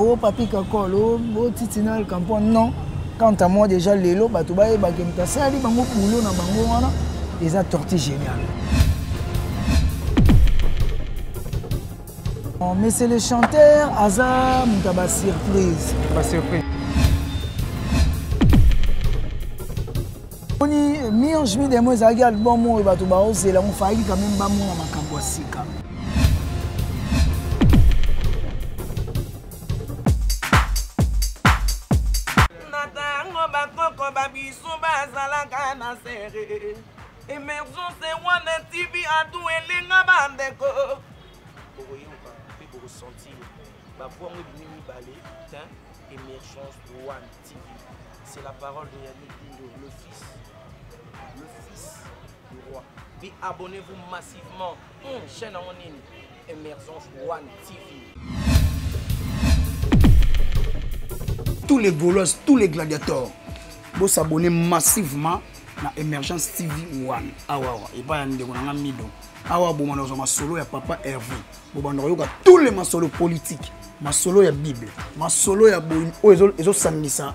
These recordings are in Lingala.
oh papi kakolo, oh titinal campon, non. Quant à moi déjà l'élo, bah tu vas y baguer ta sali, bango poulo na bango wana, ils ont tortille génial. Mais c'est le chanteur Azam qui a surprise. Pas surprise. On y mis je mis des mots à gars bon mot et bah tu vas oser là on failli quand même pas mon na makambo sika. Émergence One TV a tout elenga bandeko. Pour ressentir ma voix me balé Émergence One TV. C'est la parole de Yannick Dindo, le fils du roi. Puis abonnez-vous massivement chaîne en ligne Émergence One TV. Tous les Gaulois, tous les gladiateurs, vous s'abonnez massivement à Émergence TV One. Awa, et pas yande konanga mido. Awa bo manozo ma solo ya papa Hervé. Bo bandoro yoka tous les masolo politiques, ma solo ya Bible, ma solo ya bo ezo sangisa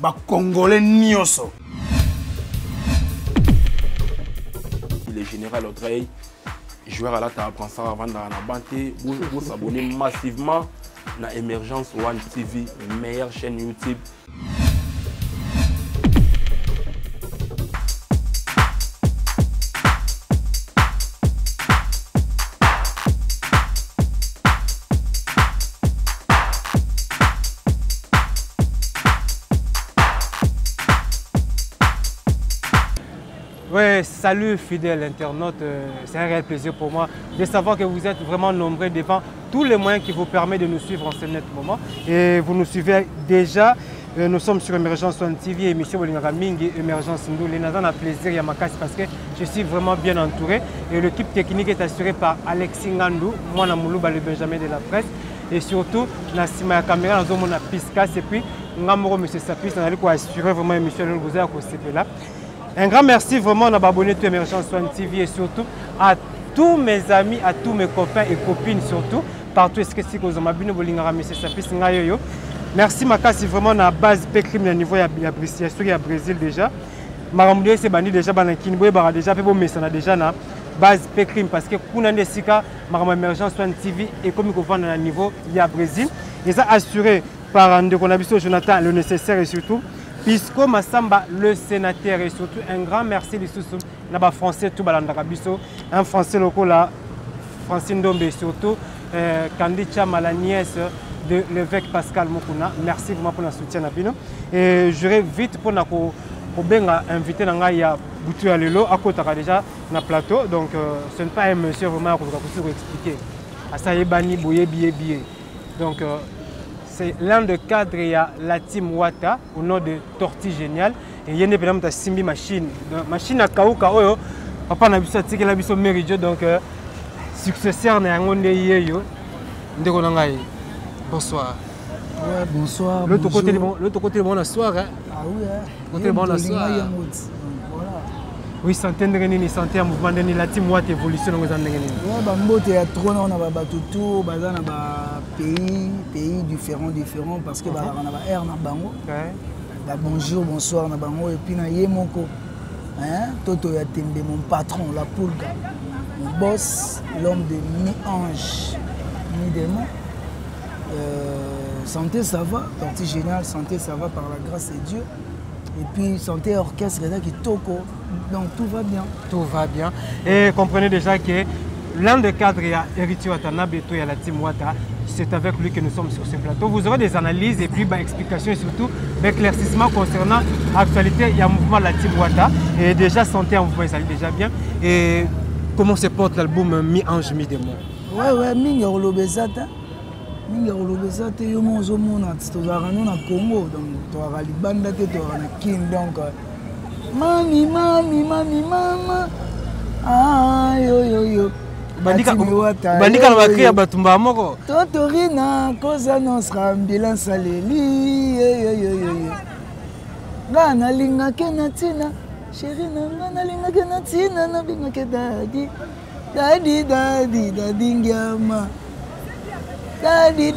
ba congolais nyoso. Le général Audrey, joueur à la table, pensant avant dans la banté, vous s'abonnez massivement à Émergence One TV, meilleure chaîne YouTube. Ouais, salut fidèles internautes, c'est un réel plaisir pour moi de savoir que vous êtes vraiment nombreux devant tous les moyens qui vous permettent de nous suivre en ce net moment. Et vous nous suivez déjà, nous sommes sur Émergence One TV, émission Bolingara Mingi, Émergence Ndou. Les Nazan a plaisir, Yamakasi, parce que je suis vraiment bien entouré. Et l'équipe technique est assurée par Alexis Ngandou, moi Namoulouba, le Benjamin de la presse. Et surtout, Nassima la caméra, nous avons la Piscas, et puis Ngamoro, M. Sapis, on a dit qu'on assurer vraiment l'émission de vous à là. Un grand merci vraiment à abonné à Émergence One TV et surtout à tous mes amis, à tous mes copains et copines surtout, partout est-ce que c'est que vous avez bolingara monsieur Sapis ngayoyo. Merci makasi vraiment na base Pécrim au niveau ya Brésil, ya Brésil déjà. Maramudé c'est bandi déjà banakini boye bara déjà pe bo mesana déjà na base Pécrim parce que kuna ndesika Maram Émergence One TV et comme ko vendre na niveau ya Brésil, ils ont assuré par Ndeko Nabiso Jonathan le nécessaire et surtout Pisco Massamba, le sénateur, et surtout un grand merci de tous les Français, tout Balandarabiso, un Français local là, Francine Dombe, et surtout Candy Chama, la nièce de l'évêque Pascal Mokuna. Merci vraiment pour le soutien. Et je vais vite pour inviter Nangaya Boutou Alelo, à côté déjà na plateau. Donc ce n'est pas un monsieur vraiment qui vous expliquer. Asayebani Boye Biye. Donc c'est l'un des cadres, il y a la team Wata au nom de Tortille Génial. Et il y a une Simbi machine. Machine à Kauka, papa n'a pas dit qu'il a vu son méridieux. Donc, successeur n'a rien de bonsoir. Ouais, bonsoir. L'autre côté, le bon soir. Ah oui, côté bon soir. Oui, santé de santé en mouvement de la team Wata évolution dans les années. Ouais, Bambote a trop on a Batutu, Bazan a pays différents parce que on a air na bango. Bonjour, bonsoir na bango et puis na Yemoko. Hein, Toto ya Tembe mon patron, la Poulga. Mon boss, l'homme de mi-ange, mi-démon. Santé ça va, Tortille Génial, santé ça va par la grâce de Dieu. Et puis santé orchestre qui toko. Donc tout va bien. Tout va bien. Et comprenez déjà que l'un des cadres, il y a Héritier Watanabe et il y a la team Wata. C'est avec lui que nous sommes sur ce plateau. Vous aurez des analyses et puis explications et surtout éclaircissements concernant l'actualité. Il y a un mouvement de la team Wata. Et déjà, santé en mouvement, ça allait déjà bien. Et comment se porte l'album Mi-Ange, Mi-Démon? Ouais, Minga Lobezata. Minga Lobezata, yo mozo mona, tu vas ramener na Congo. Donc, tu vas aller banda, tu vas aller King. Donc, mami, mama. Ah, yo. Bandika na bakri ya batumba moko. Totorina, koza nostra ambulance aleli. Gana linga kenatina. Chérie, gana linga kenatina na binga ke dadi. Dadi ngama. Dadi.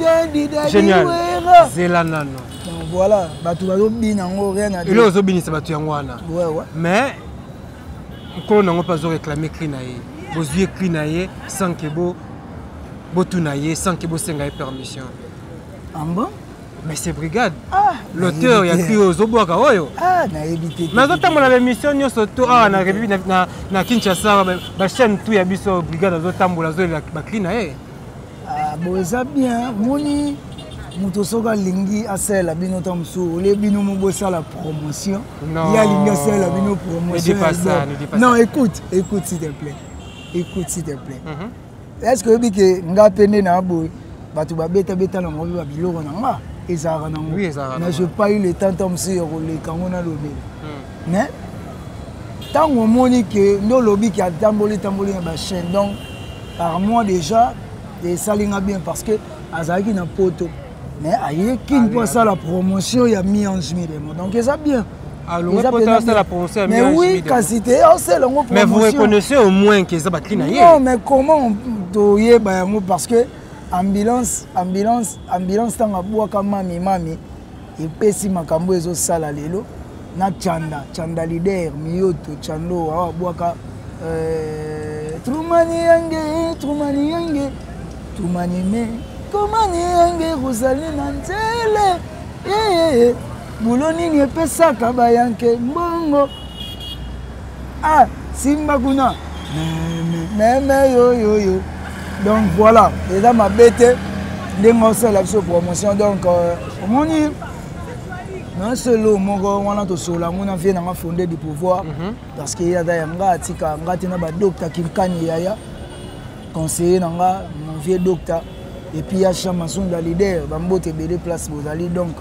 Génial. Zelanga. Zelana non. Donc voilà, bato bazobina ngo rien à dire. Et là ozobinisa bato yango wana. Ouais ouais. Mais ko nango pas réclamer clinaye. Bozui clinaye sans que bo tunaye sans que bo senga permission. En bon? Mais c'est brigade. Ah, l'auteur il a écrit ozobwaka oyo. Ah, na évité. Mais zotambola la mission nyoso to na république na Kinshasa ba chaîne tout ya biso brigade zotambola zo ba clinaye. Ah, bon ça bien, moni moto soka lingi asela bino tamso ole bino mo bossa la promotion. Non. Il y a lingi asela bino promotion. Ne dis pas ça, ne dis pas non, ça. écoute s'il te plaît. Écoute s'il te plaît. Est-ce que bi ke nga pende na boy batu ba beta na mo ba biloko na nga ezara na ngo. Oui, ezara. Mais je pas eu le temps tamso le kangona lobé. Mais tant au moni que no lobby qui a tamboli na ba chaîne donc par mois déjà et ça linga bien parce que azaki na poto. Mais aïe qui ne peut ça la promotion il y a mis en juillet donc ça bien. Alors ça la promotion mais oui quand c'était c'est la promotion. Mais vous reconnaissez au moins que ça va clinaye. Non mais comment doyer ba parce que ambulance tanga bwaka mami et pesi makambo ezo sala lelo na chanda leader miyoto chando awa bwaka trumani yange tumani me komani yange kozali na nzele bulo nini epesaka bayanke mbongo ah simba kuna meme yo donc voilà eza mabete ndenge osala biso promotion donc omoni non solo moko wana tosola ngona vie nanga fondé du pouvoir parce que ya yanga atika ngati na ba docteur Kimkani yaya conseiller nanga mon vieux docteur et puis ya Chamasunda leader bambote bele place bozali donc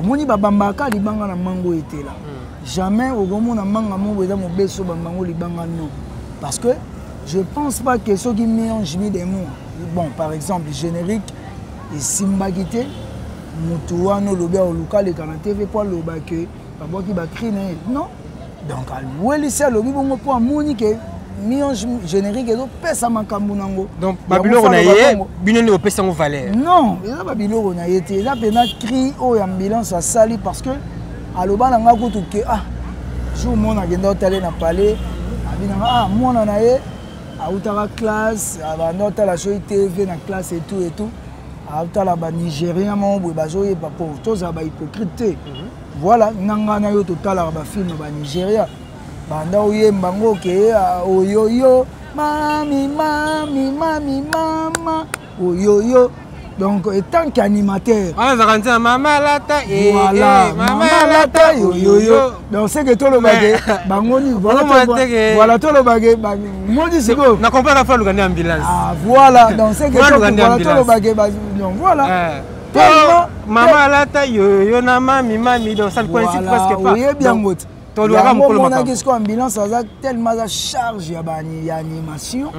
omoni babambaka libanga na mango etela jamais okomona manga moko eza mobeso bambango libanga non parce que je pense pas que ceux qui mélangent des mots bon par exemple générique et simbagité mutuwa no lobe au local et kana TV pour loba que papa qui ba crine non donc alweli ça lobi bongo pour moni que mélange générique et pesa makambu nango donc babilo na ye binoni opesa ngo valeur non eza babilo na ye te eza pena cri o ambulance à sali parce que aloba na ngako to que ah jour mona genda otale na palais abinanga ah mona na ye autara classe abanda otala show TV na classe et tout autala ba nigérien mo boy bazoye pa pour toza ba hypocrite voilà nanga na yo totala ba film ba Nigeria banda oyemba ngo ke oyoyo mami mama oyoyo donc étant qu'animateur on va rentrer maman lata et voilà maman lata oyoyo donc c'est que tout le bagage bangoni voilà tout le bagage modi siko na comprendre la fois le gagner ambulance ah voilà donc c'est que tout le bagage donc voilà maman lata yo na mami donc ça ne coïncide presque pas oui bien mot to lo ram ko on a qu'est-ce ambulance ça tellement ça charge ya animation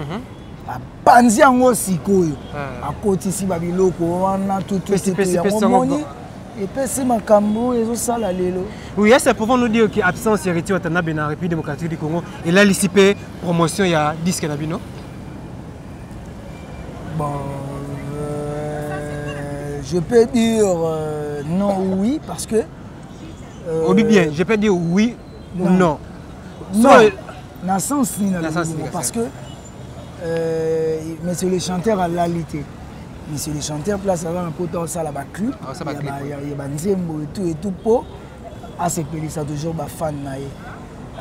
panzi yango sikoyo akotisi babiloko wana tout yango et puis c'est makambo ezosala lelo. Oui, c'est pour nous dire que absence héritier Watanabe na République démocratique du Congo et là l'ICP promotion il y a disque nabino. Bon je peux dire non ou oui parce que bien, je peux dire oui ou non. Non. Dans le sens parce que monsieur le chanteur a l'alité. Monsieur le chanteur place avant un poteau ça la clip. Il y a nzembo et tout pour à se payer ça toujours ba fan na ye.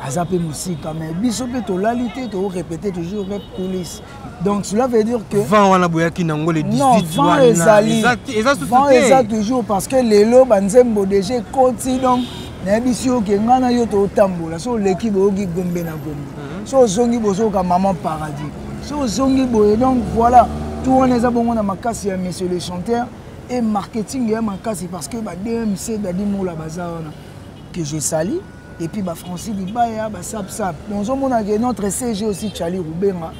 Azape musique mais biso pe to l'alité to répéter toujours rap police. Donc cela veut dire que vent wana boyaki nango le 18 wana exact toujours parce que lelo banzembo déjà koti donc na biso ke ngana yo to tambola so l'équipe ogi gombe na gombe. So zongi bozo ka maman paradis. So zongi boye donc voilà tout on est bon on a makasi ya monsieur le chanteur et marketing ya makasi parce que ba DMC dadi mola bazana que je sali et puis ba Francis Dibaya ba sap donc on a notre CG aussi Charlie Rubenga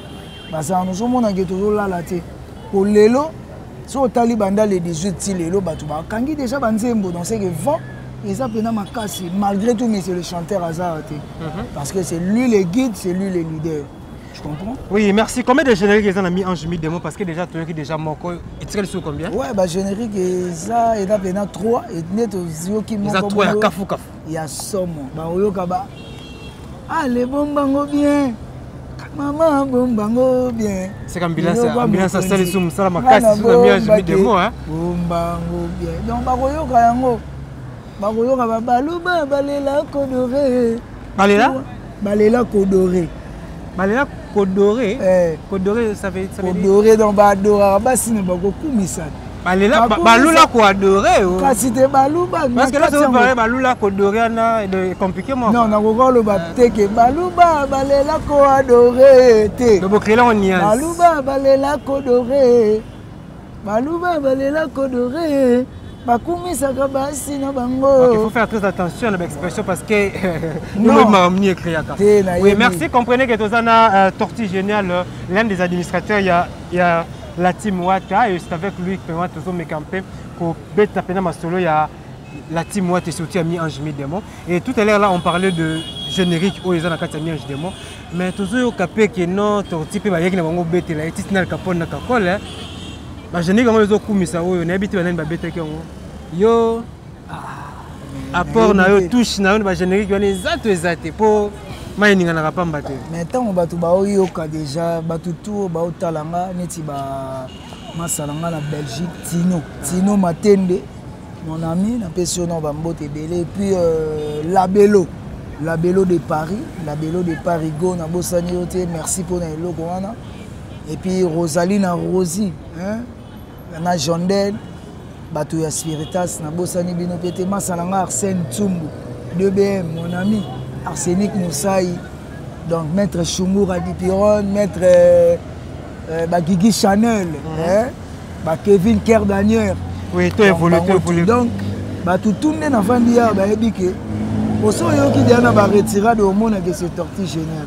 bazana nous on a toujours là la té pour lelo so tali banda le 18 lelo batu ba kangi déjà banzembo donc c'est que vent et ça pena makasi malgré tout monsieur le chanteur azarate parce que c'est lui le guide c'est lui le leader. Tu comprends? Oui, merci. Combien de génériques ils ont mis en jumy démo? Parce que déjà, tu as déjà mon corps. Et tu sais sur combien? Ouais, bah générique, ça, il y a 3. Et net aux qui m'ont. Il y a 3, il y a Kafou. Il y a Somo. Bah, Oyoka, allez, bon bango bien. Maman, bon bango bien. C'est qu'ambulance, ça c'est le soum, ça la macasse, sur la mis en jumy démo. Bon bango bien. Donc, bah, Oyoka, yango. Bah, Oyoka, baluba, balela, kodoré. Balela? Balela, kodoré. Balela Kodoré, Kodoré ça veut dire Kodoré dans Badora, basi ne bako kumisa. Balela Balula ko adoré. Kasi te baluba. Parce que là ça veut parler Balula Kodoré na de compliqué moi. Non, na ko le bateke baluba balela ko adoré te. Donc créer là on y a. Baluba balela Kodoré. Baluba balela Kodoré. Bakumisa ka basi na bango. Il faut faire très attention à l'expression parce que nous m'a amené écrire ça. Oui, merci. Comprenez que Tozana Tortue Génial, l'un des administrateurs, il y a la team Wata et c'est avec lui que moi toujours me camper pour bête peine ma solo, il y a la team Wata surtout a mis en jumy démon et tout à l'heure là on parlait de générique où ils ont la mis en démon mais toujours capé que non Tortue peut bailler que na bango bête là et tinal capone na kakole. Bah je n'ai pas les autres ça on a habitué à bête que yo apport na yo touche na yo ba générique on exact pour mayininga na kapamba te. Mais tant on batu ba oyoka déjà batu tout ba otalanga neti ba masalanga na Belgique Tino Matende mon ami na personne ba mbote belé et puis Labello de Paris go na bosani yote merci pour na eloko wana et puis Rosaline Rosie hein na Jondel bato ya Spiritas na bosani bino pete masalanga Arsène Tsumbu 2BM mon ami Arsenic Moussaï donc maître Chumura Dipiron maître Guigui Chanel Kevin Kerdanier oui tout évolue donc bato tourne na fandi ya ba ebike oso yo ki dia na ba retirade au monde que c'est Tortue Génial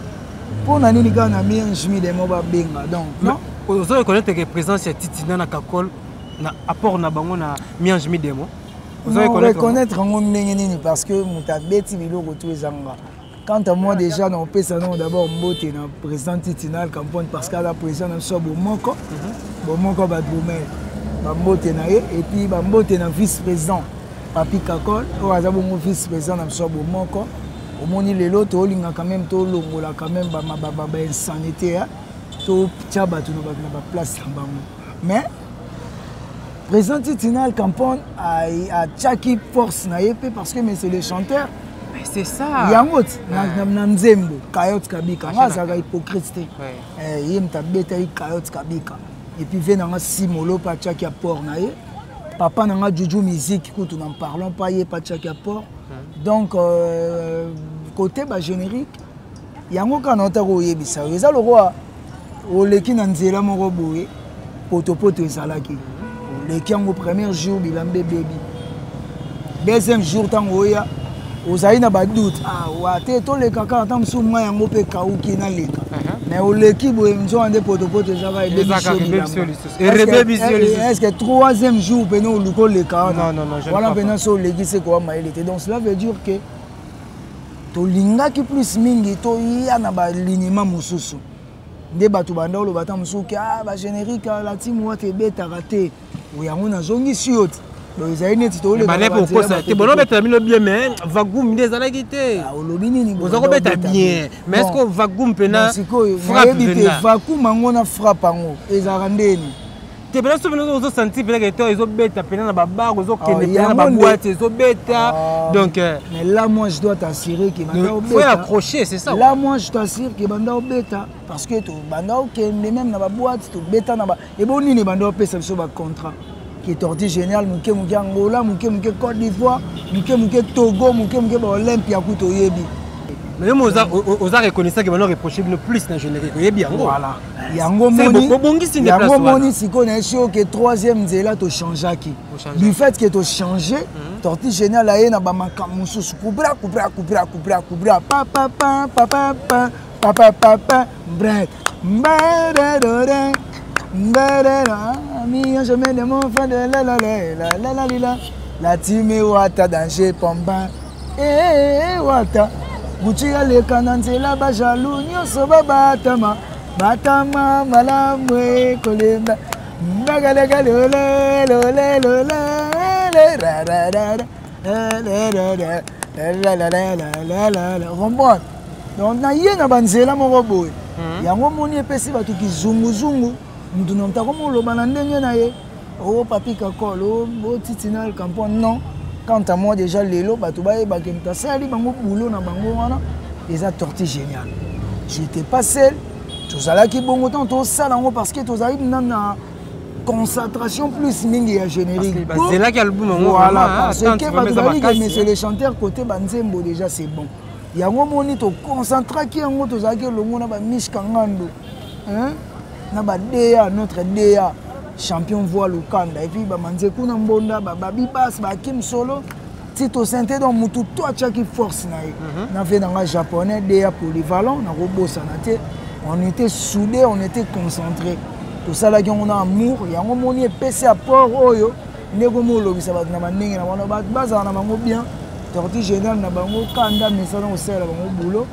pour na nini kana mi jumy démon ba benga donc non oso reconnaître que présence ya Titina na Kakol na apport na bango na mi en jumy démon. Vous reconnaître en nini parce que mutabeti biloko tout ezanga. Quant à moi déjà on peut ça non d'abord mbote na président Titinal campagne parce qu'à la président na so bomoko ba bomel ba mbote na et puis ba mbote na vice-président Papi Kakol o aza bongo vice-président na so bomoko au moni lelo to linga quand même to longola quand même ba insanité to tchaba to na ba place na bango mais président Titinal Campon a Tchaki force na yepé parce que mais c'est le chanteur. Mais c'est ça. Yangot na nzembo Kayot Kabika. Nga za hypocrite. Yem ta beta Kayot Kabika. Et puis vient nga Simolo pa Tchaki apport na ye. Papa nga Juju musique écoute n'en parlons pas yé pa Tchaki apport. Donc côté ba générique yango kanota ko yebisa. Eza le roi oleki na nzela moko boye poto ezalaki. Le kiango premier jour bilambe baby deuxième jour tango ya ozayi na ba doute wate to le kaka tant souma yango pe kauki na leka mais o leki boye nzo ande poto ezaka et est-ce que troisième jour peno luko leka non voilà peno so leki c'est quoi maïlité donc cela veut dire que to linga ki plus mingi to ya na ba linima mususu nde bato banda lo bata musuki ba générique la team wa te beta raté oui on a zongi siot donc ils aient été tolé balé pour quoi te bono beta milo bien mais vagum des ala quitté o lobini ni bozo beta bien mais est-ce que vagum pena frappe de vagum ngona frappe ngo ezarandeni te bela so bela zo sentir bela que ils ont beta pena na baba zo kende pena na ba boîte ils ont beta donc mais là moi je dois t'assurer que banda beta faut accrocher c'est ça là moi je t'assure que banda beta parce que to banda kende même na ba boîte to beta na ba et bon nini banda pesa biso ba contrat qui est Tortue Génial muke Angola muke Côte d'Ivoire muke Togo muke ba Olympia kuto yebi mais moi osa reconnaissant que bana reprocher le plus na générique yebi yango voilà yango moni siko na sio que troisième nzela to changeaki du fait que to changer Tortue Génial aye na ba makamusu kubra papa break je mets de mon frère de la team Wata danger pomba Wata Boutia le kananze la ba jaloux nyonso ba batama batama malamwe kolemba mbagalega lole lole lole ra ra ra comprendre donc na ye na banzela moko boye yango moni epesi bato kizunguzungu mutu na mutako moloba na ndenge na ye o papi kakolo o titinal campon non quant à moi déjà lelo bato bayebake mutu asali bango boulot na bango wana eza tortue géniale j'étais pas seul tozalaki bongo ntango tosala yango parce que tozalaki na concentration plus mingi ya générique voilà parce que bazalaki que monsieur le chanteur côté banzembo déjà c'est bon yango moni to concentraki yango tozalaki longo na ba Mish Kangando na ba DA notre DA champion voix Lukanda et puis ba Manzeku na Mbonda ba Bibas ba Kim Solo Tito Sente donc mutu to achaki force na ye na fait dans japonais DA polyvalent na robosa na te on était soudés on était concentrés tout ça là on a amour yango moni epesi apport oyo ndeko molobisa bato na bandenge na wana bazala na bango bien tortue géniale na bango kanda mesana osala bango boulot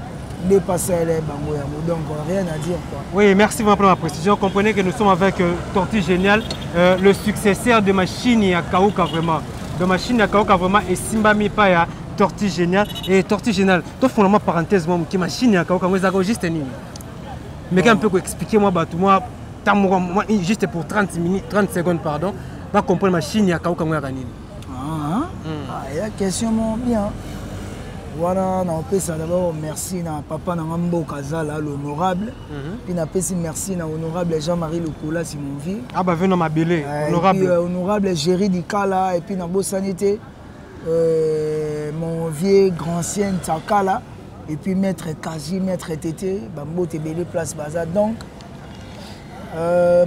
n'est pas celle bango yango donc rien à dire quoi. Oui, merci vraiment pour ma précision. Comprenez que nous sommes avec Tortue Géniale, le successeur de Machine ya Kauka vraiment. De Machine ya Kauka vraiment et Simba Mipaya Tortue Géniale et Tortue Géniale. Toi finalement parenthèse moi qui Machine ya Kauka moi ça juste nini. Mais quand un peu expliquer moi moi juste pour 30 minutes 30 secondes pardon, va comprendre Machine ya Kauka moi nini. Il y a question bien. Voilà, on peut ça d'abord merci à papa Nambo Kazala l'honorable. Puis on peut merci à l'honorable Jean-Marie Lukola si mon vie. Ah bah venons m'abeler honorable. Puis honorable Géry Dikala et puis dans sanité mon vieux grand ancien Takala et puis maître Kaji, maître Tété, Bambo Tebele place Baza donc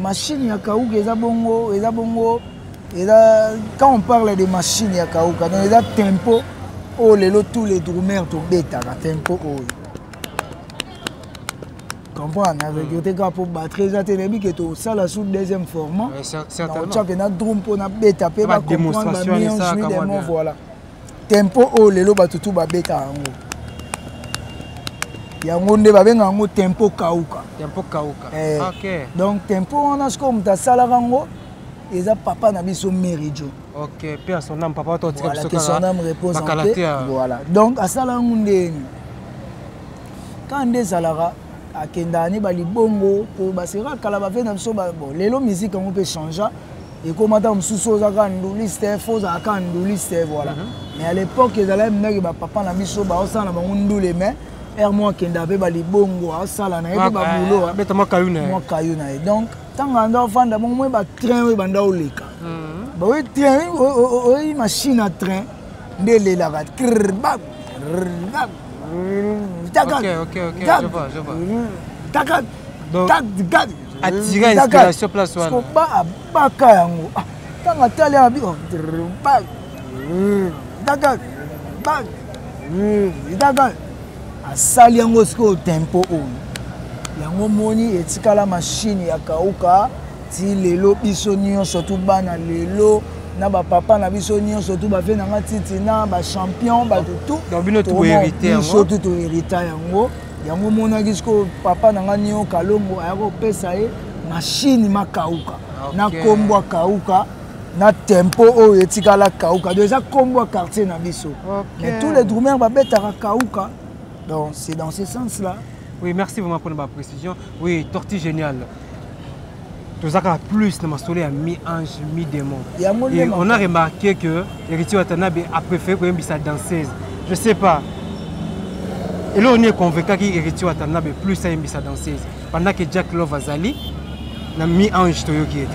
machine Yakaou ezabongo et là, quand on parle de machines, il y a un tempo. Oh, tous les drummers sont bêta, tempo. Comprends? Avec le pour batterie, que tout ça, la sous deuxième format. Certainement. On drum pour bêta, pas comprendre la mise voilà. Tempo, oh, les lots, tout bêta. Il y a un monde qui tempo kauka. Tempo kauka. Ok. Donc, tempo, on a ce qu'on a salarango. Et ça, papa n'a pas son mérite. Ok, puis à son âme, papa, toi, tu voilà, que son âme repose en paix. Voilà. Donc, à ça, quand on est salara, à Kendani, bali bongo, pour basera, kalabafé n'a pas bon. Les lots musique on peut changer. Et comme on a sous à Kandouliste, faux à Kandouliste, voilà. Mais à l'époque, ils allaient me dire que papa n'a pas son bah, ça n'a pas les mains. Et moi, Kendabe, bali bongo, à ça, là, n'a pas boulot. Mais moi, Kayuna. Moi, Kayuna. Donc, tant qu'on a fait un moment, train, il va aller. Oui, train, oui, machine à train, de la rat. Ok, je vois. Donc, attirer l'inspiration place. Asali yango siko tempo oyo yango moni etikala machine ya kauka ti lelo biso nyonso to bana lelo na ba papa na biso nyonso to ba fe na titi na ba champion ba tout donc bino to hérité biso to hérité yango monaki siko papa na ngani yo kalongo ayako pesa ye machine makauka na kombo kauka na tempo oyo etikala kauka déjà kombo quartier na biso mais tous les drummers ba betaka kauka. Donc c'est dans ce sens-là. Oui, merci vraiment pour ma précision. Oui, Tortue Géniale. Tout ça plus de ma soleil à mi-ange, mi-démon. Et on a remarqué que Héritier Watanabe a préféré sa danseuse. Je ne sais pas. Et là, on est convaincu qu'Héritier Watanabe plus sa danseuse. Pendant que Jack Love Azali, na mi-ange Toyo qui était.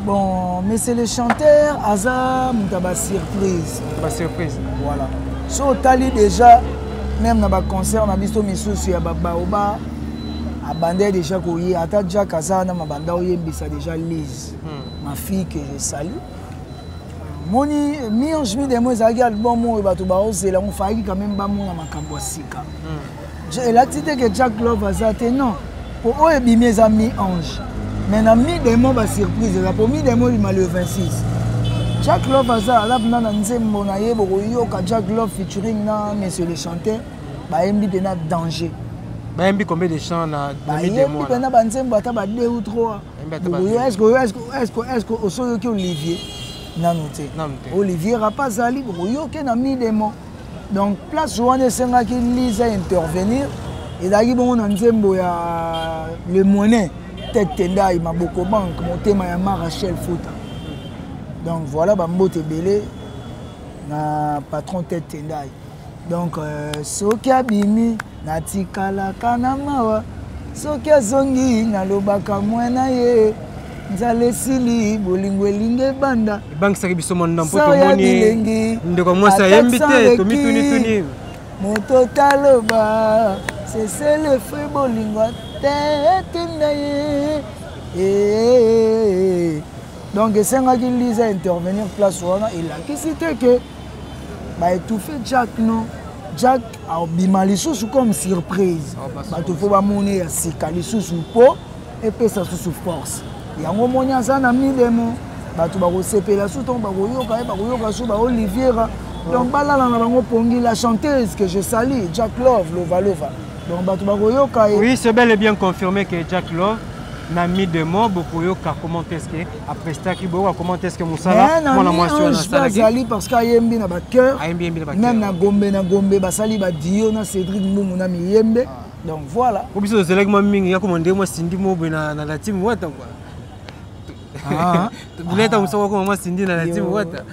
Bon, mais c'est le chanteur, Aza, Moutaba surprise. Pas surprise. Voilà. So tali déjà même dans le concert on a visto misusu ya babaoba abandé déjà koyi ata Jack Azana mabanda oyembisa déjà Lise ma fille que je salue moni mi-ange mi-démon ezalaki album oyo bato baozela on fallait quand même bamona makambo asika elakiti que Jack Love aza te non po oyo ebimi eza mi-ange mais na mi-démon basurprise eza po mi-démon lima le 26 Jack Love aza là na nzembo na ye bokoyoka Jack Love featuring na monsieur le chanteur ba embi pena danger Bayembi combien de chants na bayembi pena banzembo ata ba 2 ou 3. Est-ce que osoyoki Olivier nanoté. Olivier Rapazali oyoki na midemo. Donc place wana esengaki Lisa intervenir et dagi bongo na nzembo ya le monnaie tête tendai maboko banque motema ya Rachel Fouta. Donc voilà bambote belé na patron tête tendai. Donc soki abimi natikala kana mawa soki azongi nalobaka mwana ye nzale sili bolingo elinge banda bangisaki biso mona mpoto moni ndeko mwasa yembi te tomituni moto taloba c'est le feu bolingo tete ye donc esengaki Lisa intervenir place wana elakisi te ke baétouffé Jack non Jack abima lisusu comme surprise bato fo bamoni ya sika lisusu po epesa susu force yango moni aza na midemo bato bakosepela su ntongo bakoyoka su baoliviera donc balala na bango pongi la chanteuse que je salue Jack Love Lova donc bato bakoyoka oui c'est bel et bien confirmé que Jack Love na midemo bokoyoka comment est-ce que après ça ki boka comment est-ce que musala mona mwasi na sala parce que ayembi na ba cœur même na gombe basali ba dio na Cédric Mboumu na miyembe donc voilà obiso zelekma mingi ya komande moi sindi mobe na la team wata quoi ah buleta musoko ko moi sindi na la team wata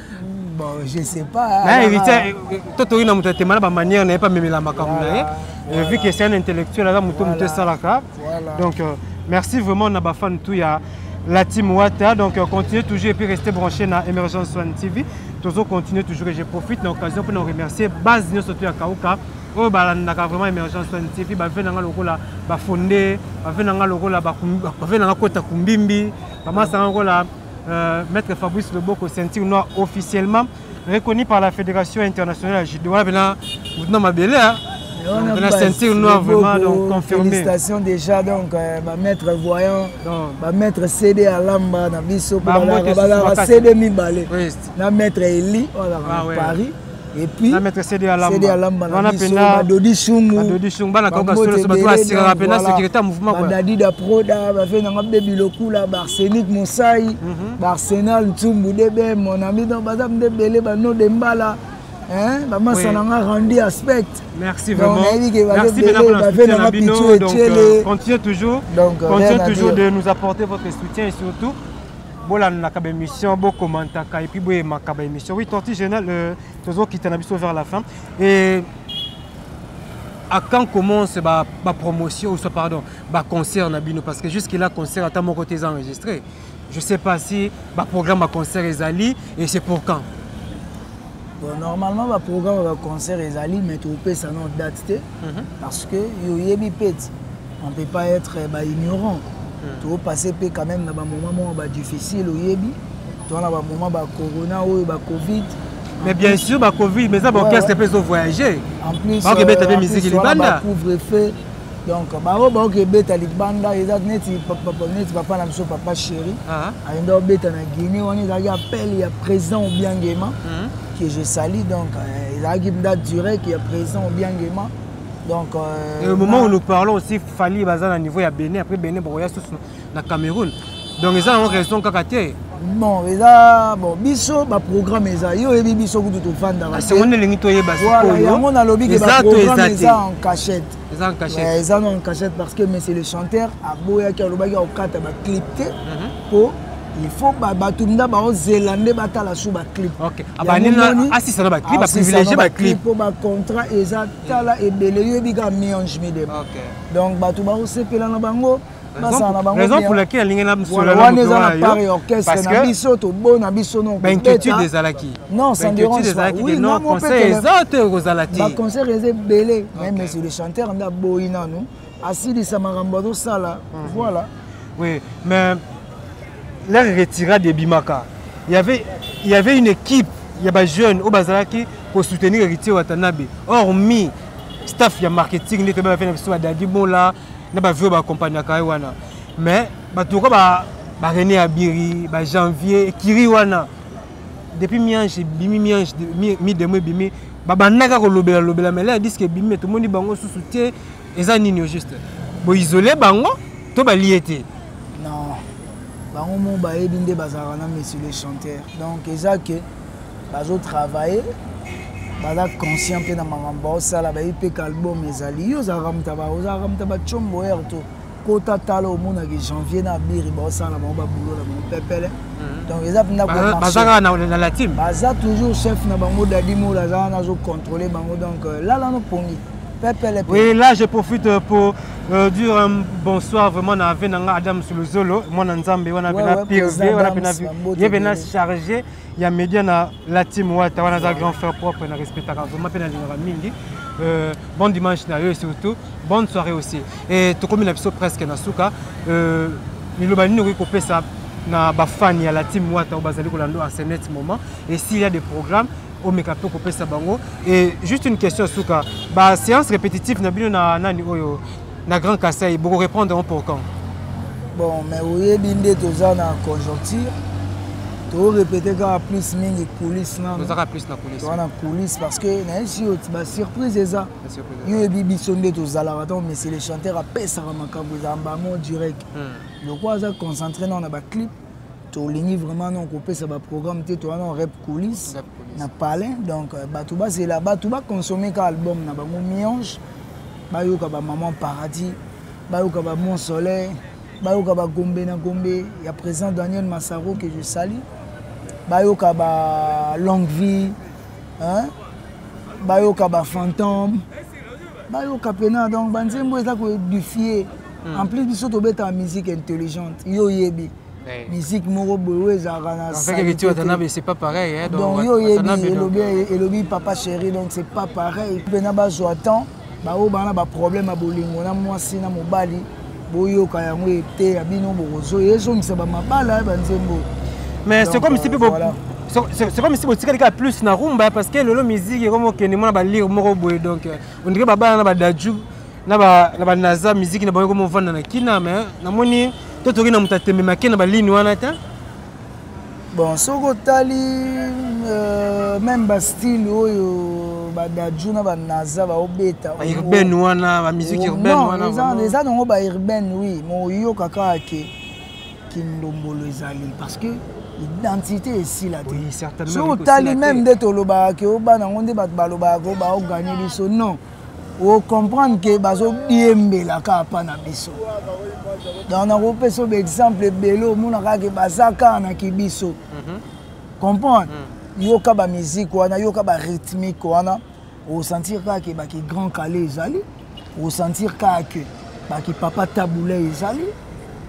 bon je sais pas na éviter toto ina mutete mala ba manière na pas memela makambo na vu que c'est un intellectuel là muto salaka donc merci vraiment Naba fan tout ya la team Wata donc continuez toujours et puis restez branchés dans Emergence One TV toujours continuez toujours et je profite de l'occasion pour nous remercier base nous surtout à Kauka oh bah on vraiment Emergence One TV bah venez dans le logo là bah fondé bah venez dans le logo là bah venez dans la côte à Kumbimbi bah moi ça encore là maître Fabrice Leboko ceinture noire officiellement reconnu par la Fédération internationale judo voilà vous n'avez pas belé hein. On a ceinture noire vraiment donc confirmé. Félicitations déjà donc maître voyant, maître CD à Lamba na biso pour CD Mibale. Na maître Eli à Paris et puis na maître CD à Lamba. On a pena Dodi Chungu. Dodi Chungu bana ka solo so bato asira pena secrétaire mouvement quoi. Dadi da Proda ba fait na baby lokula Arsenic Mosai, Arsenal Ntumbu Debe mon ami donc bazam de belé ba no de mbala. Hein, maman ça n'a rendu aspect. Merci vraiment. Merci beaucoup donc continuez toujours de nous apporter votre soutien et surtout voilà la émission beau commentaire et puis beau ma émission oui Torti Général toujours qui t'en a vers la fin et à quand commence ma promotion ou soit pardon ma concert Nabino parce que jusqu'à là concert à mon côté enregistré je sais pas si ma programme à concert est allé et c'est pour quand. Bon, normalement, le programme de concert est allé, mais tu peux ça non date parce que on ne peut pas être ignorant. Tu peux passer quand même dans un moment difficile au Yebi, tu as un moment corona ou Covid. Mais bien sûr, Covid, mais ça orchestre peut voyager. En plus, tu as musique libanda. Couvre-feu. Donc, tu as libanda, et papa na biso papa chéri. Il y a en Guinée, on est appel, il y a présent au bien gaiement. Que je salue donc il y a une date durée qui est présent au bien gaiement donc et au moment où nous parlons aussi Fali Bazan à niveau il y a Bénin après Bénin Boya sous na Cameroun donc ils ont raison kakate bon ils a bon biso ba programme eza yo et biso ku tout fanda c'est on lingi to yeba voilà il y a mon alobi que ba programme eza en cachette ils ont en cachette parce que mais c'est le chanteur aboya ki alobaki au kata ba clip te pour il faut batumda ba zélandais batala sous ba clip. OK. Abanina assiste na ba clip ba privilégier ba clip pour ba contrat ezatala ebele yo biga mélange midem. OK. Donc batu ba osepela na bango raison pour laquelle lingi na msola na msola na Paris orchestre na biso to bona biso non. Ba inquiétude des alaki. Non, ça dérange pas. Oui, non conseil ezate ozalati. Ba conseil ezebele même sur les chanteurs nda boina nous. Asili samarambo do sala. Voilà. Oui, mais l'air retiré de Bimaka. Il y avait une équipe, il y a des jeunes au Bazalaki pour soutenir Héritier Watanabe. Hormis staff ya marketing, il y a des Dadi Mola, il y a des compagnie Kaiwana. Mais tout le monde René Abiri, Janvier, Kiriwana. Depuis mi-ange, mi-demo, bimi, babanaka ko lobela mais là disent que bimi tout le monde bango sous soutien eza nini au juste bo isolé bango to ba liété non bango mo ba yebi nde bazala na monsieur le chanteur donc eza que bazo travailler baza conscient pe na makambo osala ba ipe album ezali yo za ramta ba chombo erto kota tala omona que janvier na biri ba osala ba boulot na mon pepele donc eza pina ko bazaka na la team baza toujours chef na bango dadimo la za na zo contrôler bango donc là no pongi pepele. Oui, là je profite pour dire un bonsoir vraiment à Adam Suluzolo, mon Nzambe, on a bien PV, on a bien vu. Il y a bien chargé, il y a média na la team Wata, on a un grand frère propre, on a respecté vraiment bien la mingi. Bon dimanche na eux surtout, bonne soirée aussi. Et tout comme une épisode presque na suka, Milobani nous récupère ça na ba fan ya la team Wata au bazali kolando à ce net moment. Et s'il y a des programmes au mekapo kopé sa bango et juste une question suka ba séance répétitive na bino na nani oyo na grand Kassai beaucoup répondre pour quand bon mais oui binde toza na conjoncture to répéter quand plus mingi coulisses na toza plus na coulisses on a coulisses parce que na si ba surprise eza yo bibi sonde toza la attends mais c'est les chanteurs à pesa makambo za mbamo direct le quoi ça concentré na ba clip to ligni vraiment non coupé ça ba programme te to na rap coulisses na palais donc batouba c'est là batouba consommer ka album na bango Miange bayoka ba maman paradis bayoka ba mon soleil bayoka ba gombe na gombe il y a présent Daniel Massaro que je salue bayoka ba longue vie hein bayoka ba fantôme bayoka pena donc banzembo eza ko édifier en plus biso to beta musique intelligente yo yebi musique moko boye ezalaka na c'est pas pareil hein donc yo yebi elobi papa chéri donc c'est pas pareil pena bazwa temps bao bana ba problème a bolingo na mwasi na mobali boyoka yango ete ya bino bokozo ezongisa ba mabala ba nzembo mais c'est comme si c'est comme si botika lika plus na rumba parce que lolo musique comme okende mona ba lire moko boye donc on dirait baba na ba daju na ba naza musique na ba comme vanda na kina mais na moni totoki na mutateme makena ba ligne wana ta bon soko tali même ba style oyo ba daju na ba naza ba obeta urbaine wana ba musique urbaine wana non les non ba urbaine oui mo yo kaka ke kindombolo ezali parce que identité ici là oui certainement soko tali même de toloba ke obana ngonde ba baloba ko ba gagner biso non o comprendre que bazo biembela ka pa na biso dans na repeso exemple belo mona ka ke bazaka na kibiso comprendre yo ka ba musique wana yo ka ba rythmique wana o sentir ka ke ba ki grand calé ezali o sentir ka ke ba ki papa taboulé ezali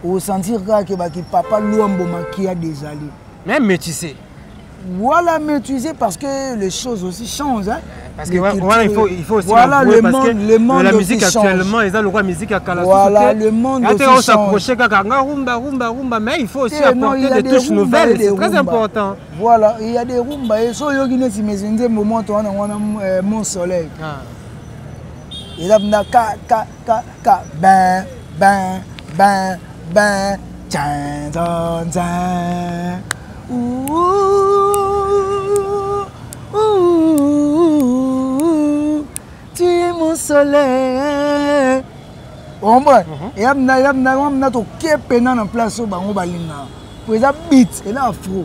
o sentir ka ke ba ki papa luambo makia ezali même métissé voilà maîtriser parce que les choses aussi changent hein. Parce que voilà, il faut aussi voilà le parce monde, que le monde la musique change. actuellement ils ont le droit musique à Kala voilà le monde aussi s'approcher rumba mais il faut aussi apporter des touches nouvelles c'est très important voilà il y a des rumba et so yo gine si mezenze moment to wana mon soleil il a na ka ben tchan tchan tchan tu es mon soleil. On voit. Et amna to kepena na place au bango balinga. Pour ça beat et là afro.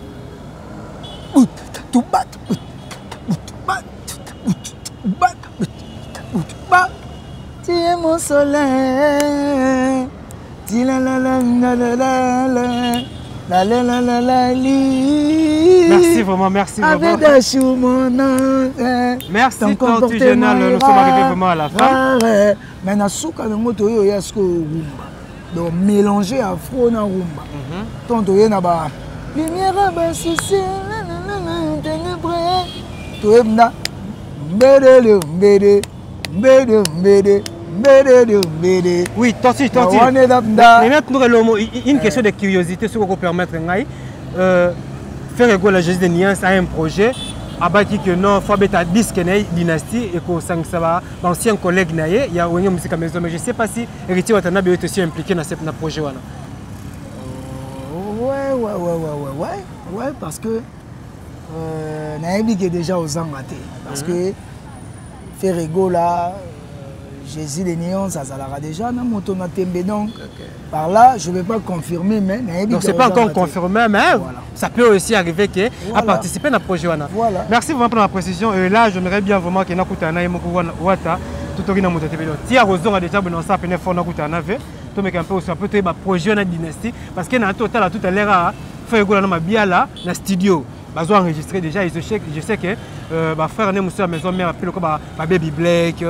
Tu es mon soleil. Tu la la la la la la la. La la la la la li. Merci vraiment, merci vraiment. Merci Tortue Génial, nous sommes arrivés vraiment à la fin. Mais na souka nango to yo yasko rumba. Donc mélanger afro na rumba. Tonto ye na ba lumière ba souci ténébreux. To ebna mbede oui, Tortue. Mais maintenant, une question de curiosité, ce qu'on peut permettre, faire égo la gestion des nuances à un projet, abattu que non, faut mettre à disque dynastie et que ça va ancien collègue naïe, il y a une musique à maison, mais je ne sais pas si Héritier Watanabe est aussi impliqué dans ce projet. Ouais, parce que naïbi est déjà aux Angaté, parce que faire égo là. Jésus de Néon, ça l'a déjà, na moto na tembe donc. Par là, je ne vais pas confirmer, mais... Donc, ce n'est pas encore confirmé, mais voilà. Ça peut aussi arriver qu'à participer à un projet. Voilà. Merci vraiment pour la précision. Et là, j'aimerais bien vraiment que nous Wata, tout au long de la vidéo. Si Arozon a déjà besoin de faire un peu, tu mets un peu aussi un peu de projet de dynastie. Parce qu'il y a un total tout à l'heure, il faut que là, dans le studio. Ils ont enregistré déjà, je sais que frère est à la maison mère, Baby Blake,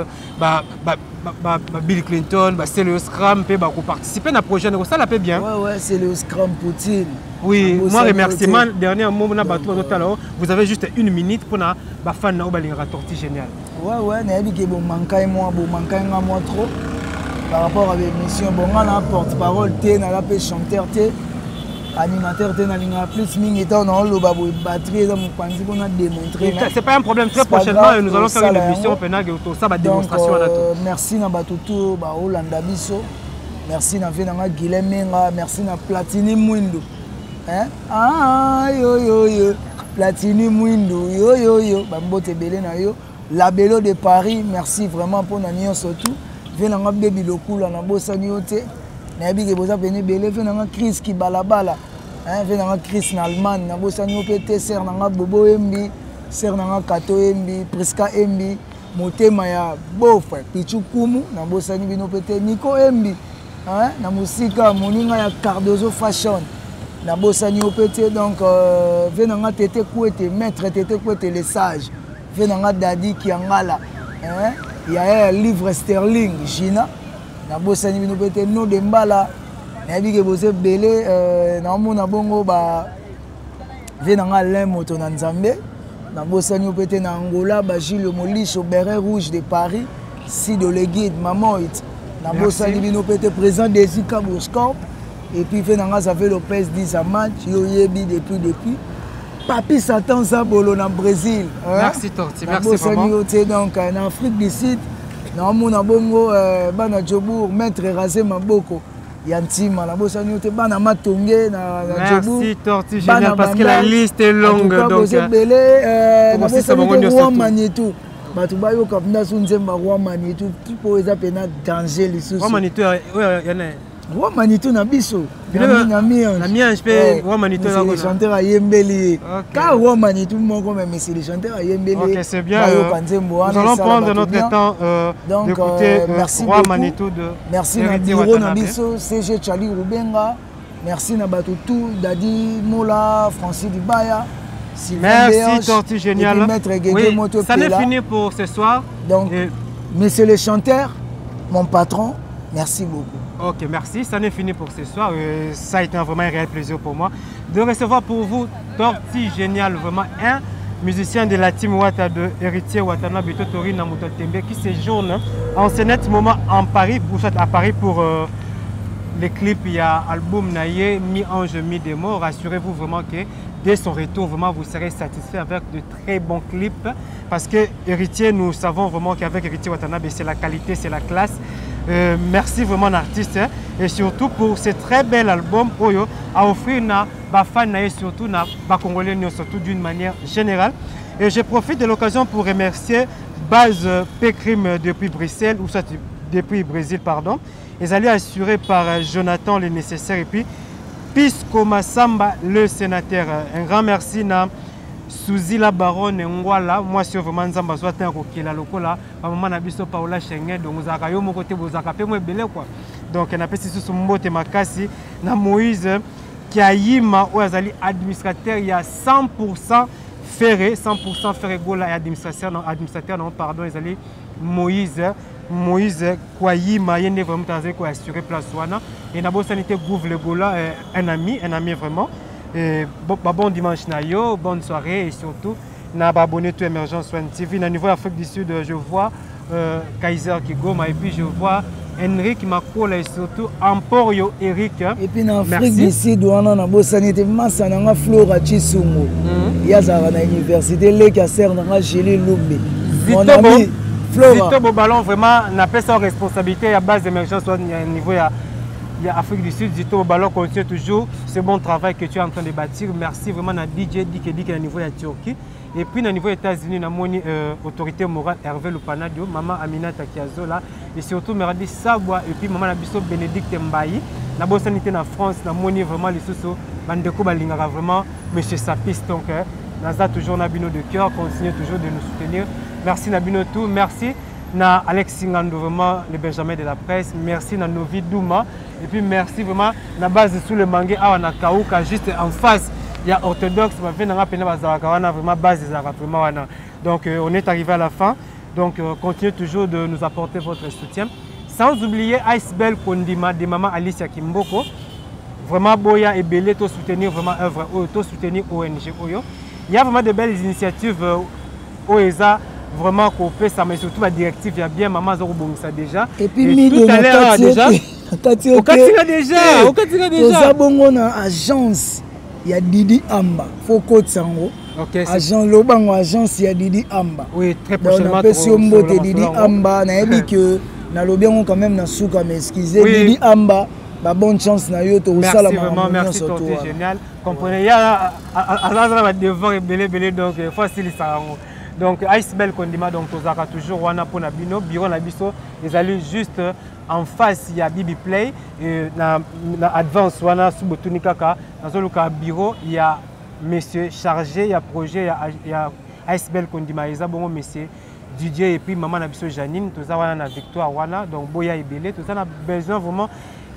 Bill Clinton, Célio Scrum, pour participer à un projet, ça la paie bien. Ouais, c'est le Scrum Poutine. Oui, moi remerciement, dernier mot, vous avez juste 1 minute pour la fan de Tortue Géniale. Ouais, il bon manquer moi trop par rapport à l'émission. Bon, on a porte-parole, on a chanteur, animateur, on a plus ming étant dans le batterie, on a démontré. C'est pas un problème, très prochainement, nous allons faire une émission, ça va démonstration. Merci à Batutu, Olanda Bisso, merci à Guilhem Menga, merci à Platini Mwindo. Yo, Platini Mwindo, yo, Bambote Belé na yo. La Bello de Paris, merci vraiment pour nous surtout. Venanga baby lokula na bossa nyote. Na bi ke boza venu belé venanga Chris ki balabala. Venanga Chris na Allemagne na bossa nyote ser nanga Bobo Embi, ser nanga Kato Embi, Priska Embi, motema ya bofa Pichukumu na bossa ni bino pete Nico Embi. Na musika moninga ya Cardozo Fashion. Na bossa nyote donc venanga Tete Kouete, maître Tete Kouete les sages. Venanga Dadi Kiangala, il y a un livre sterling, Gina, na bosani bino pete no de mbala, na bi ke bose belé, na mona bongo ba venanga Lemoto na Nzambe, na bosani pete na Angola, ba Gilles Molisho, Béret Rouge de Paris, Sido le guide, Mamoit, na bosani bino pete présent des Icaboscorp, et puis venanga ça fait Lopez 10 à match, yo yebi depuis. Papi Satan Zabolo dans le Brésil. Merci Torti, merci vraiment. Donc en Afrique du Sud, dans mon abongo, bana Djobour, maître Razé Maboko, Yantima, la bossa nyote, bana Matongé, na Djobour. Merci Torti, génial, parce que la liste est longue. Donc, na bossa nyote, Roi Magnetou. Batuba yo kapna sunzemba Roi Magnetou, pour les appeler danger les soucis. Roi Magnetou, oui, il y en a. Roi Manitou na biso. Na miange pe Roi Manitou na le chanteur à Yembeli. Car Roi Manitou moko même c'est le chanteur à Yembeli. OK, c'est bien. Nous allons prendre notre temps d'écouter Roi Manitou de merci na bureau na biso CG Charlie Rubenga. Merci na Batutu Dadi Mola Francis Dibaya. Merci Tortue Génial. Oui, ça n'est fini pour ce soir. Donc monsieur le chanteur, mon patron, merci beaucoup. Ok, merci. Ça n'est fini pour ce soir. Ça a été vraiment un réel plaisir pour moi de recevoir pour vous Tortue Génial, vraiment un musicien de la team Wata de Héritier Watana Bitotori Namuto Tembe qui séjourne en ce net moment à Paris pour les clips. Il y a album Naye, mi-ange, mi-démo. Rassurez-vous vraiment que dès son retour, vraiment, vous serez satisfait avec de très bons clips. Parce que Héritier, nous savons vraiment qu'avec Héritier Watanabe, c'est la qualité, c'est la classe. Merci vraiment l'artiste et surtout pour ce très bel album Oyo à offrir à fans et surtout à Congolais surtout d'une manière générale. Et je profite de l'occasion pour remercier Base Pécrim depuis Bruxelles ou soit depuis Brésil pardon. Ils allaient assurés par Jonathan le nécessaire et puis Pisco Massamba le sénateur. Un grand merci à Suzy la baronne Ngwala, moi c'est vraiment Nzamba soit un kokela lokola, maman na biso Paola Schengen donc vous akayo mo côté vous akapé moi belé quoi. Donc on appelle ça sur mbote makasi na Moïse qui a yima ou azali administrateur il y a 100% ferré 100% ferré gola et administrateur non pardon ils allaient Moïse quoi yima yende vraiment tazé quoi assurer place wana et na bo sanité gouvre le gola un ami vraiment. Et bon dimanche nayo, bonne soirée et surtout na abonné tout Émergence One TV. Na niveau Afrique du Sud, je vois Kaiser Kigoma et puis je vois Henrik Makola et surtout Emporio Eric. Et puis na Afrique du Sud, on a bo sanité massa na Flora Chisungo. Ya za na université le qui a serre na Gélie Lumbi. Mon ami Flora. Zito Ballon vraiment n'a pas sa responsabilité à base d'Émergence One niveau il y a Afrique du Sud, Zito Ballon continue toujours ce bon travail que tu es en train de bâtir. Merci vraiment à DJ Dike à niveau de Turquie. Et puis au niveau des États-Unis, on a autorité morale Hervé Lupanadio, maman Aminata Kiazola et surtout Meradi Sabwa et puis maman Nabiso Bénédicte Mbaye. La bonne sanité en France, on a vraiment les sous Bandeko Balingara vraiment monsieur Sapis donc Naza toujours Nabino de cœur, continue toujours de nous soutenir. Merci Nabino tout, merci na Alex Singando vraiment le Benjamin de la presse, merci na Novi Douma et puis merci vraiment na base sous le mangue à na Kauka juste en face. Il y a orthodoxe, vraiment base des Arabes. Donc on est arrivé à la fin. Donc continuez toujours de nous apporter votre soutien. Sans oublier Icebel Kondima de Maman Alicia Kimboko. Vraiment Boya et Belé, to soutenir vraiment œuvre, to soutenir ONG Oyo. Il y a vraiment de belles initiatives OESA, vraiment qu'on fait ça, mais surtout la directive, il y a bien Maman Zorobong ça déjà. Et puis tout à l'heure déjà. Au Katira déjà. Au Katira déjà. On a agence. Il y a Didi Amba, Foko Tsango. Okay, agent Lobango, agence, il y a Didi Amba. Oui, très prochainement. On a sur Mbote Didi Amba. On a dit que na lobien quand même na souka mais excusez Didi Amba. Bah, bonne chance na yo to usala vraiment merci Torté génial. Comprenez il y a à devant et belé donc facile ça. Donc Icebel Kondima donc tozaka toujours wana pour na bino bureau na biso les allus juste en face il y a Bibi Play et na advance wana subotuni kaka dans le bureau il y a monsieur chargé il y a projet il y a Icebel Kondima ils a bon monsieur Didier et puis maman na biso Janine toza wana na Victoire wana donc boya ebelé toza na besoin vraiment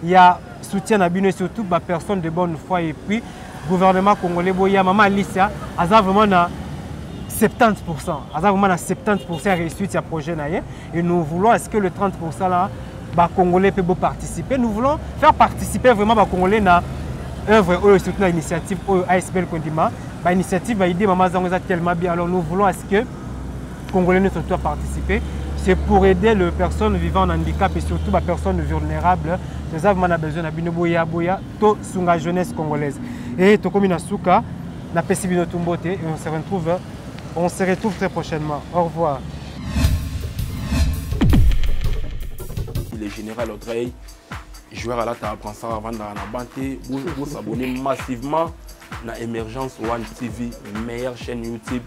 il y a soutien na bino et surtout ba personne de bonne foi et puis gouvernement congolais boya maman Alicia aza vraiment na 70%. Vraiment 70% réussite à projet et nous voulons est-ce que le 30% là bah congolais peut participer. Nous voulons faire participer vraiment les congolais dans œuvre ou surtout l'initiative Icebel Kondima. Bah initiative va aider maman Zangoza tellement bien. Alors nous voulons est-ce que congolais ne surtout participer. C'est pour aider les personnes vivant en handicap et surtout les personnes vulnérables. Nous avons besoin de boya to sunga jeunesse congolaise. Et to comme Souka na pesibino tumbote et on se retrouve très prochainement. Au revoir. Le général Audrey, joueur à la table, ça avant dans la banté, vous s'abonnez massivement à Emergence One TV, meilleure chaîne YouTube.